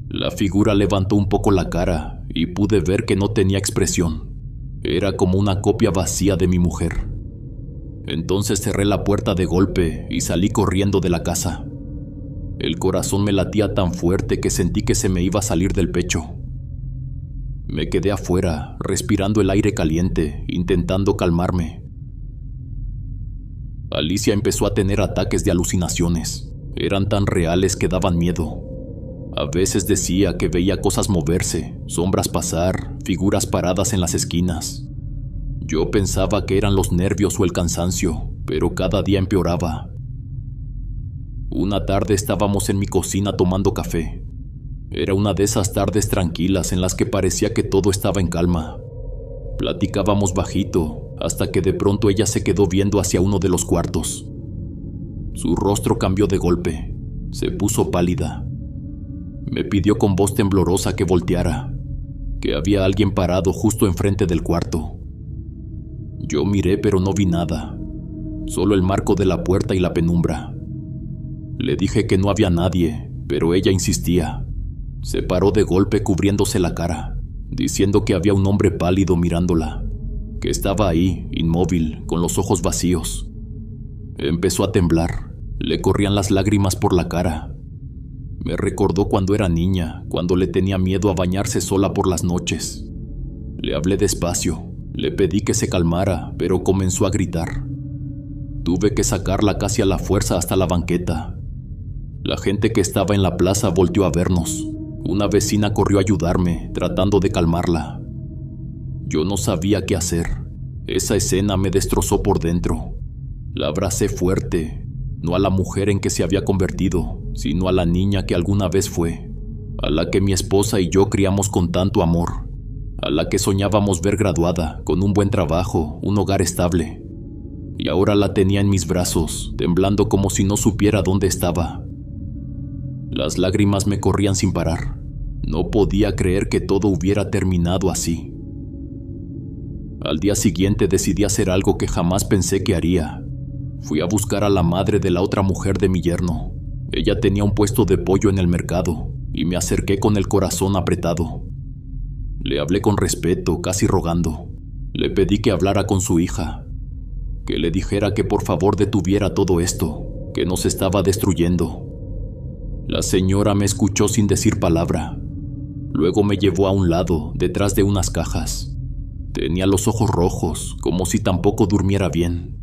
La figura levantó un poco la cara y pude ver que no tenía expresión. Era como una copia vacía de mi mujer. Entonces cerré la puerta de golpe y salí corriendo de la casa. El corazón me latía tan fuerte que sentí que se me iba a salir del pecho. Me quedé afuera, respirando el aire caliente, intentando calmarme. Alicia empezó a tener ataques de alucinaciones. Eran tan reales que daban miedo. A veces decía que veía cosas moverse, sombras pasar, figuras paradas en las esquinas. Yo pensaba que eran los nervios o el cansancio, pero cada día empeoraba. Una tarde estábamos en mi cocina tomando café. Era una de esas tardes tranquilas en las que parecía que todo estaba en calma. Platicábamos bajito, hasta que de pronto ella se quedó viendo hacia uno de los cuartos. Su rostro cambió de golpe. Se puso pálida. Me pidió con voz temblorosa que volteara, que había alguien parado justo enfrente del cuarto. Yo miré, pero no vi nada, solo el marco de la puerta y la penumbra. Le dije que no había nadie, pero ella insistía. Se paró de golpe cubriéndose la cara, diciendo que había un hombre pálido mirándola, que estaba ahí, inmóvil, con los ojos vacíos. Empezó a temblar, le corrían las lágrimas por la cara. Me recordó cuando era niña, cuando le tenía miedo a bañarse sola por las noches. Le hablé despacio, le pedí que se calmara, pero comenzó a gritar. Tuve que sacarla casi a la fuerza hasta la banqueta. La gente que estaba en la plaza volteó a vernos. Una vecina corrió a ayudarme, tratando de calmarla. Yo no sabía qué hacer. Esa escena me destrozó por dentro. La abracé fuerte, no a la mujer en que se había convertido, sino a la niña que alguna vez fue, a la que mi esposa y yo criamos con tanto amor, a la que soñábamos ver graduada, con un buen trabajo, un hogar estable. Y ahora la tenía en mis brazos, temblando como si no supiera dónde estaba. Las lágrimas me corrían sin parar. No podía creer que todo hubiera terminado así. Al día siguiente decidí hacer algo que jamás pensé que haría. Fui a buscar a la madre de la otra mujer de mi yerno. Ella tenía un puesto de pollo en el mercado, y me acerqué con el corazón apretado. Le hablé con respeto, casi rogando. Le pedí que hablara con su hija, que le dijera que por favor detuviera todo esto, que nos estaba destruyendo. La señora me escuchó sin decir palabra. Luego me llevó a un lado, detrás de unas cajas. Tenía los ojos rojos, como si tampoco durmiera bien.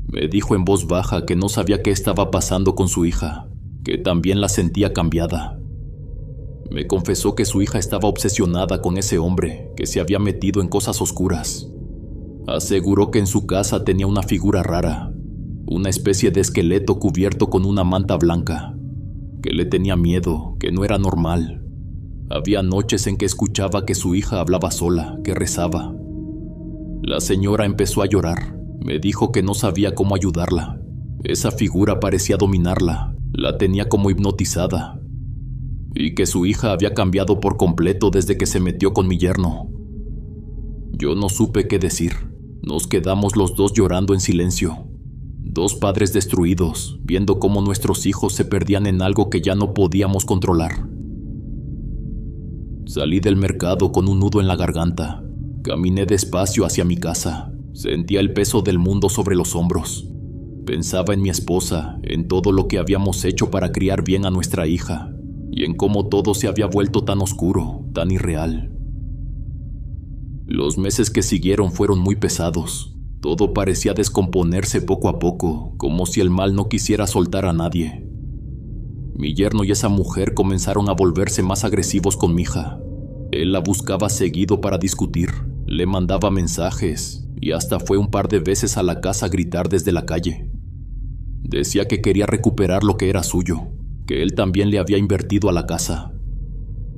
Me dijo en voz baja que no sabía qué estaba pasando con su hija, que también la sentía cambiada. Me confesó que su hija estaba obsesionada con ese hombre, que se había metido en cosas oscuras. Aseguró que en su casa tenía una figura rara, una especie de esqueleto cubierto con una manta blanca, que le tenía miedo, que no era normal. Había noches en que escuchaba que su hija hablaba sola, que rezaba. La señora empezó a llorar. Me dijo que no sabía cómo ayudarla. Esa figura parecía dominarla, la tenía como hipnotizada. Y que su hija había cambiado por completo desde que se metió con mi yerno. Yo no supe qué decir. Nos quedamos los dos llorando en silencio. Dos padres destruidos, viendo cómo nuestros hijos se perdían en algo que ya no podíamos controlar. Salí del mercado con un nudo en la garganta. Caminé despacio hacia mi casa. Sentía el peso del mundo sobre los hombros. Pensaba en mi esposa, en todo lo que habíamos hecho para criar bien a nuestra hija, y en cómo todo se había vuelto tan oscuro, tan irreal. Los meses que siguieron fueron muy pesados. Todo parecía descomponerse poco a poco, como si el mal no quisiera soltar a nadie. Mi yerno y esa mujer comenzaron a volverse más agresivos con mi hija. Él la buscaba seguido para discutir, le mandaba mensajes y hasta fue un par de veces a la casa a gritar desde la calle. Decía que quería recuperar lo que era suyo, que él también le había invertido a la casa.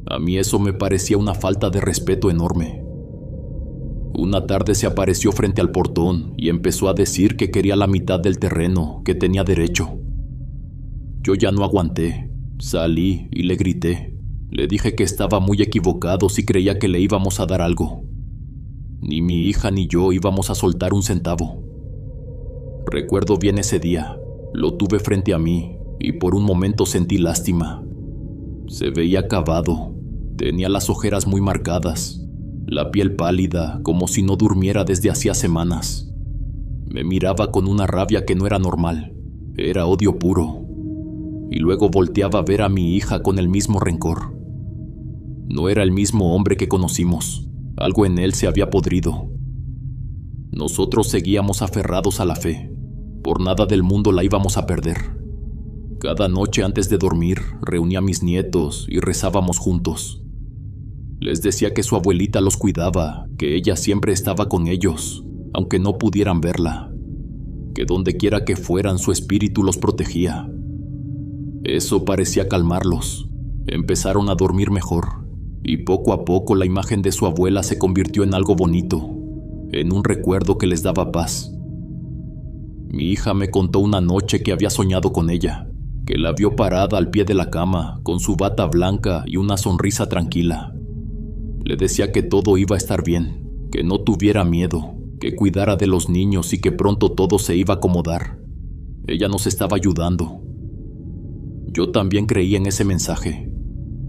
A mí eso me parecía una falta de respeto enorme. Una tarde se apareció frente al portón y empezó a decir que quería la mitad del terreno, que tenía derecho. Yo ya no aguanté, salí y le grité. Le dije que estaba muy equivocado si creía que le íbamos a dar algo. Ni mi hija ni yo íbamos a soltar un centavo. Recuerdo bien ese día, lo tuve frente a mí y por un momento sentí lástima. Se veía acabado, tenía las ojeras muy marcadas, la piel pálida como si no durmiera desde hacía semanas. Me miraba con una rabia que no era normal, era odio puro. Y luego volteaba a ver a mi hija con el mismo rencor. No era el mismo hombre que conocimos, algo en él se había podrido. Nosotros seguíamos aferrados a la fe, por nada del mundo la íbamos a perder. Cada noche antes de dormir reunía a mis nietos y rezábamos juntos. Les decía que su abuelita los cuidaba, que ella siempre estaba con ellos, aunque no pudieran verla, que donde quiera que fueran su espíritu los protegía. Eso parecía calmarlos. Empezaron a dormir mejor, y poco a poco la imagen de su abuela se convirtió en algo bonito, en un recuerdo que les daba paz. Mi hija me contó una noche que había soñado con ella, que la vio parada al pie de la cama, con su bata blanca y una sonrisa tranquila. Le decía que todo iba a estar bien, que no tuviera miedo, que cuidara de los niños y que pronto todo se iba a acomodar. Ella nos estaba ayudando. Yo también creí en ese mensaje.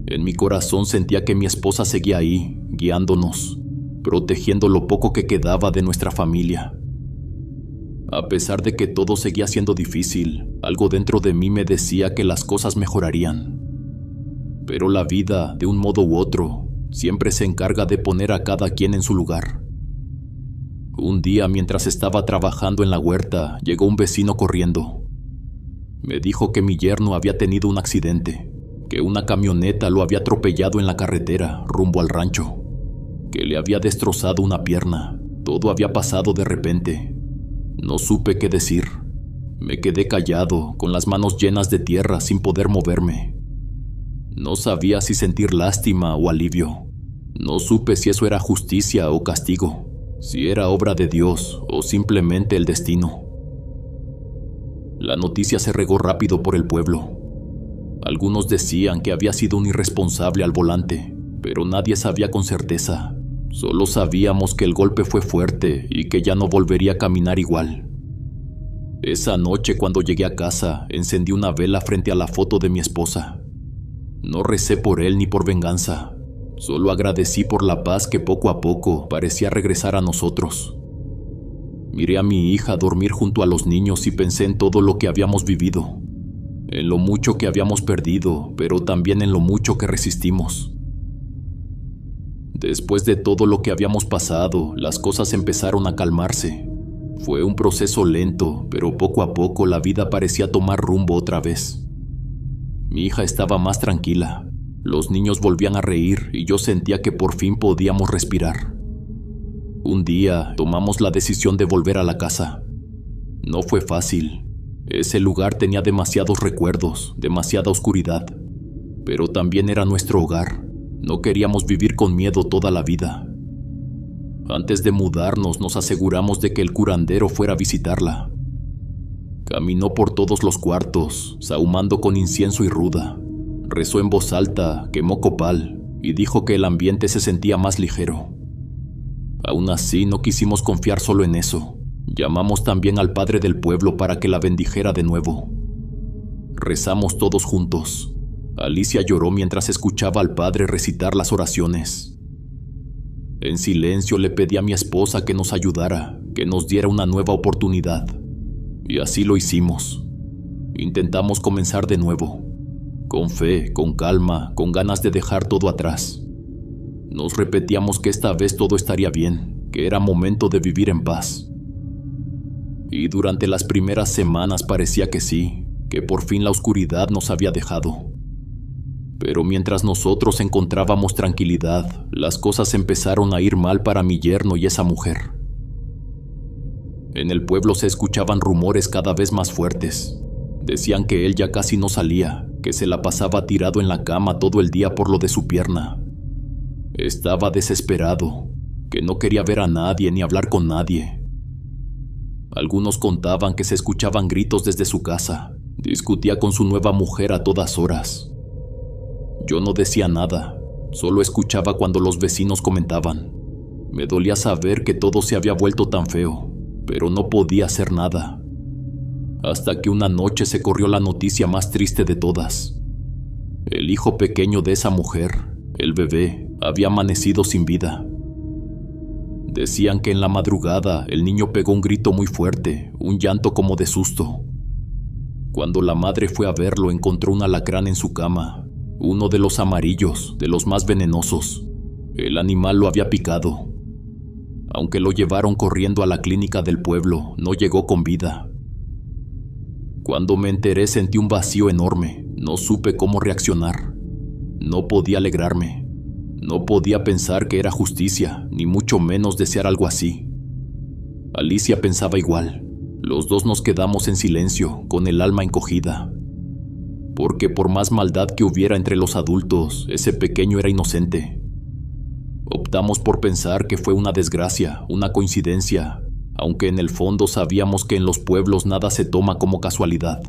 En mi corazón sentía que mi esposa seguía ahí, guiándonos, protegiendo lo poco que quedaba de nuestra familia. A pesar de que todo seguía siendo difícil, algo dentro de mí me decía que las cosas mejorarían. Pero la vida, de un modo u otro, siempre se encarga de poner a cada quien en su lugar. Un día, mientras estaba trabajando en la huerta, llegó un vecino corriendo. Me dijo que mi yerno había tenido un accidente, que una camioneta lo había atropellado en la carretera rumbo al rancho, que le había destrozado una pierna. Todo había pasado de repente. No supe qué decir. Me quedé callado, con las manos llenas de tierra sin poder moverme. No sabía si sentir lástima o alivio. No supe si eso era justicia o castigo, si era obra de Dios o simplemente el destino. La noticia se regó rápido por el pueblo. Algunos decían que había sido un irresponsable al volante, pero nadie sabía con certeza. Solo sabíamos que el golpe fue fuerte y que ya no volvería a caminar igual. Esa noche, cuando llegué a casa, encendí una vela frente a la foto de mi esposa. No recé por él ni por venganza. Solo agradecí por la paz que poco a poco parecía regresar a nosotros. Miré a mi hija dormir junto a los niños y pensé en todo lo que habíamos vivido, en lo mucho que habíamos perdido, pero también en lo mucho que resistimos. Después de todo lo que habíamos pasado, las cosas empezaron a calmarse. Fue un proceso lento, pero poco a poco la vida parecía tomar rumbo otra vez. Mi hija estaba más tranquila, los niños volvían a reír y yo sentía que por fin podíamos respirar. Un día tomamos la decisión de volver a la casa. No fue fácil. Ese lugar tenía demasiados recuerdos, demasiada oscuridad. Pero también era nuestro hogar, No queríamos vivir con miedo toda la vida. Antes de mudarnos, nos aseguramos de que el curandero fuera a visitarla. Caminó por todos los cuartos, sahumando con incienso y ruda. Rezó en voz alta, quemó copal y dijo que el ambiente se sentía más ligero. Aún así, no quisimos confiar solo en eso. Llamamos también al padre del pueblo para que la bendijera de nuevo. Rezamos todos juntos. Alicia lloró mientras escuchaba al padre recitar las oraciones. En silencio le pedí a mi esposa que nos ayudara, que nos diera una nueva oportunidad. Y así lo hicimos. Intentamos comenzar de nuevo, con fe, con calma, con ganas de dejar todo atrás. Nos repetíamos que esta vez todo estaría bien, que era momento de vivir en paz. Y durante las primeras semanas parecía que sí, que por fin la oscuridad nos había dejado. Pero mientras nosotros encontrábamos tranquilidad, las cosas empezaron a ir mal para mi yerno y esa mujer. En el pueblo se escuchaban rumores cada vez más fuertes. Decían que él ya casi no salía, que se la pasaba tirado en la cama todo el día por lo de su pierna. Estaba desesperado, que no quería ver a nadie ni hablar con nadie. Algunos contaban que se escuchaban gritos desde su casa. Discutía con su nueva mujer a todas horas. Yo no decía nada, solo escuchaba cuando los vecinos comentaban. Me dolía saber que todo se había vuelto tan feo, pero no podía hacer nada. Hasta que una noche se corrió la noticia más triste de todas. El hijo pequeño de esa mujer, el bebé, había amanecido sin vida. Decían que en la madrugada el niño pegó un grito muy fuerte, un llanto como de susto. Cuando la madre fue a verlo, encontró un alacrán en su cama. Uno de los amarillos, de los más venenosos. El animal lo había picado. Aunque lo llevaron corriendo a la clínica del pueblo, no llegó con vida. Cuando me enteré sentí un vacío enorme. No supe cómo reaccionar. No podía alegrarme. No podía pensar que era justicia, ni mucho menos desear algo así. Alicia pensaba igual. Los dos nos quedamos en silencio, con el alma encogida. Porque por más maldad que hubiera entre los adultos, ese pequeño era inocente. Optamos por pensar que fue una desgracia, una coincidencia, aunque en el fondo sabíamos que en los pueblos nada se toma como casualidad.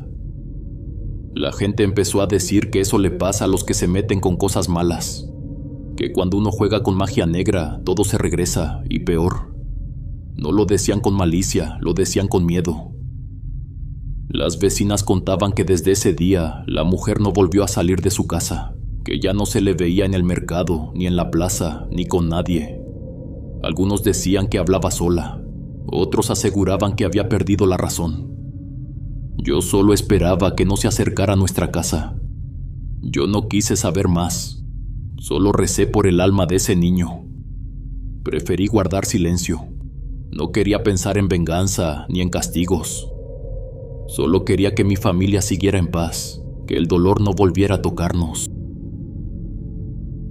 La gente empezó a decir que eso le pasa a los que se meten con cosas malas, que cuando uno juega con magia negra, todo se regresa, y peor. No lo decían con malicia, lo decían con miedo. Las vecinas contaban que desde ese día la mujer no volvió a salir de su casa, que ya no se le veía en el mercado, ni en la plaza, ni con nadie. Algunos decían que hablaba sola, otros aseguraban que había perdido la razón. Yo solo esperaba que no se acercara a nuestra casa. Yo no quise saber más, solo recé por el alma de ese niño. Preferí guardar silencio. No quería pensar en venganza ni en castigos. Solo quería que mi familia siguiera en paz, que el dolor no volviera a tocarnos.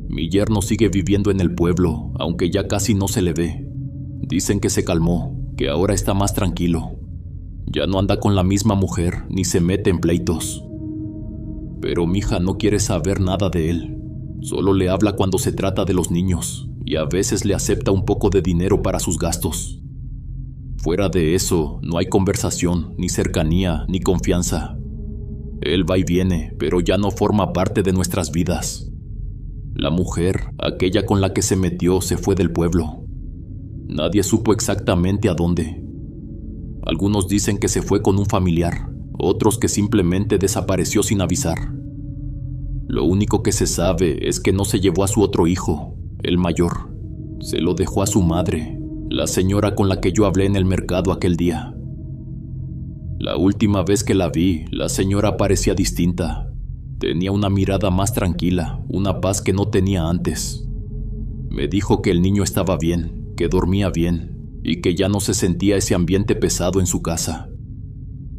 Mi yerno sigue viviendo en el pueblo, aunque ya casi no se le ve. Dicen que se calmó, que ahora está más tranquilo. Ya no anda con la misma mujer, ni se mete en pleitos. Pero mi hija no quiere saber nada de él. Solo le habla cuando se trata de los niños, y a veces le acepta un poco de dinero para sus gastos. Fuera de eso, no hay conversación, ni cercanía, ni confianza. Él va y viene, pero ya no forma parte de nuestras vidas. La mujer, aquella con la que se metió, se fue del pueblo. Nadie supo exactamente a dónde. Algunos dicen que se fue con un familiar, otros que simplemente desapareció sin avisar. Lo único que se sabe es que no se llevó a su otro hijo, el mayor. Se lo dejó a su madre, la señora con la que yo hablé en el mercado aquel día. La última vez que la vi, la señora parecía distinta. Tenía una mirada más tranquila, una paz que no tenía antes. Me dijo que el niño estaba bien, que dormía bien, y que ya no se sentía ese ambiente pesado en su casa.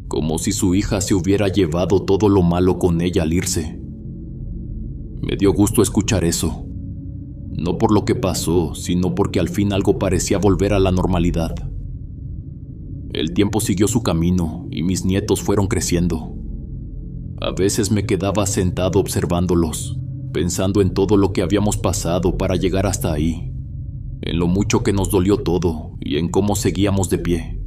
Como si su hija se hubiera llevado todo lo malo con ella al irse. Me dio gusto escuchar eso. No por lo que pasó, sino porque al fin algo parecía volver a la normalidad. El tiempo siguió su camino y mis nietos fueron creciendo. A veces me quedaba sentado observándolos, pensando en todo lo que habíamos pasado para llegar hasta ahí, en lo mucho que nos dolió todo y en cómo seguíamos de pie.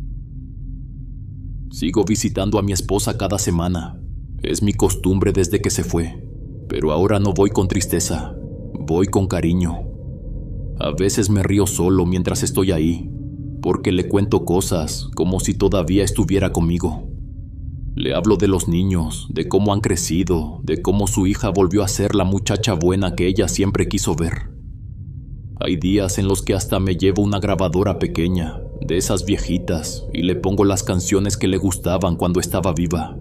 Sigo visitando a mi esposa cada semana. Es mi costumbre desde que se fue, pero ahora no voy con tristeza, voy con cariño. A veces me río solo mientras estoy ahí, porque le cuento cosas como si todavía estuviera conmigo. Le hablo de los niños, de cómo han crecido, de cómo su hija volvió a ser la muchacha buena que ella siempre quiso ver. Hay días en los que hasta me llevo una grabadora pequeña, de esas viejitas, y le pongo las canciones que le gustaban cuando estaba viva.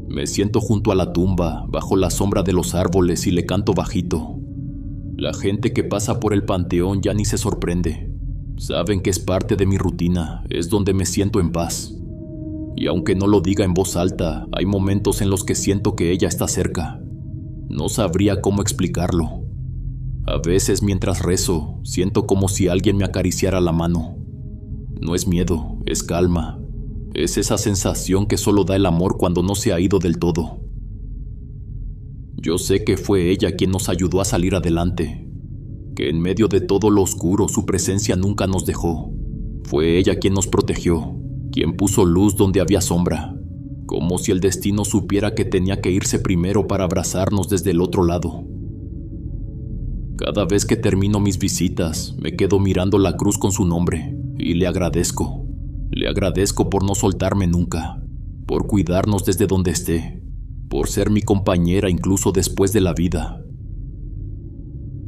Me siento junto a la tumba, bajo la sombra de los árboles, y le canto bajito. La gente que pasa por el panteón ya ni se sorprende. Saben que es parte de mi rutina, es donde me siento en paz. Y aunque no lo diga en voz alta, hay momentos en los que siento que ella está cerca. No sabría cómo explicarlo. A veces mientras rezo, siento como si alguien me acariciara la mano. No es miedo, es calma. Es esa sensación que solo da el amor cuando no se ha ido del todo. Yo sé que fue ella quien nos ayudó a salir adelante, que en medio de todo lo oscuro su presencia nunca nos dejó. Fue ella quien nos protegió, quien puso luz donde había sombra, como si el destino supiera que tenía que irse primero para abrazarnos desde el otro lado. Cada vez que termino mis visitas, me quedo mirando la cruz con su nombre y le agradezco. Le agradezco por no soltarme nunca, por cuidarnos desde donde esté, por ser mi compañera incluso después de la vida.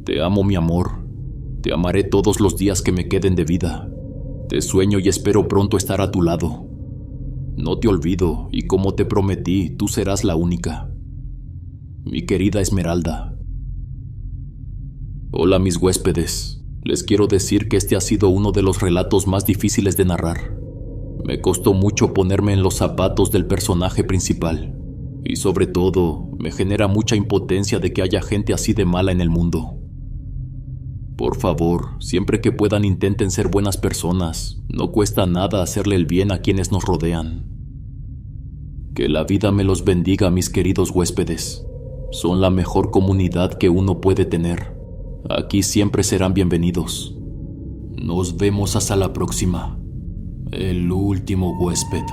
Te amo, mi amor. Te amaré todos los días que me queden de vida. Te sueño y espero pronto estar a tu lado. No te olvido y como te prometí, tú serás la única. Mi querida Esmeralda. Hola, mis huéspedes. Les quiero decir que este ha sido uno de los relatos más difíciles de narrar. Me costó mucho ponerme en los zapatos del personaje principal. Y sobre todo, me genera mucha impotencia de que haya gente así de mala en el mundo. Por favor, siempre que puedan intenten ser buenas personas. No cuesta nada hacerle el bien a quienes nos rodean. Que la vida me los bendiga, mis queridos huéspedes. Son la mejor comunidad que uno puede tener. Aquí siempre serán bienvenidos. Nos vemos hasta la próxima. El último huésped.